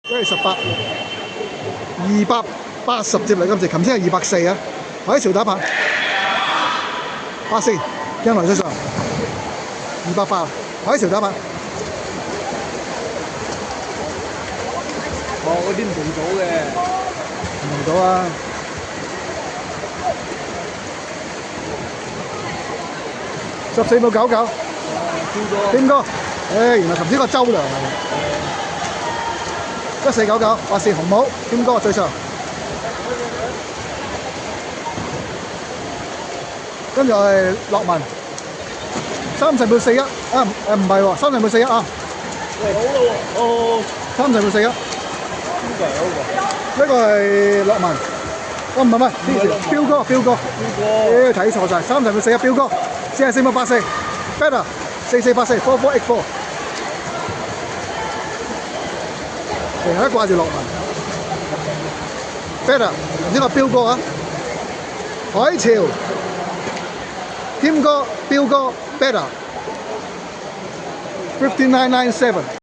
18，280接嚟今次，琴天係240啊！海潮打拍，84，驚來出上，280，海潮打拍。哦，嗰啲唔同組嘅，唔同組啊！14秒99，添哥，原來琴天個周良嚟，1499，話是紅帽，添哥最上。跟住係樂文，30秒41啊！唔係喎，30秒41啊！喂，好咯喎，哦，30秒41。邊個係嗰個？呢個係樂文，唔係，彪哥，睇錯晒，30秒41，彪哥，44秒84 ，better， 4484 4484，成日都掛住樂文 ，better， 呢個彪哥啊，海潮，添哥，彪哥 ，better，5997。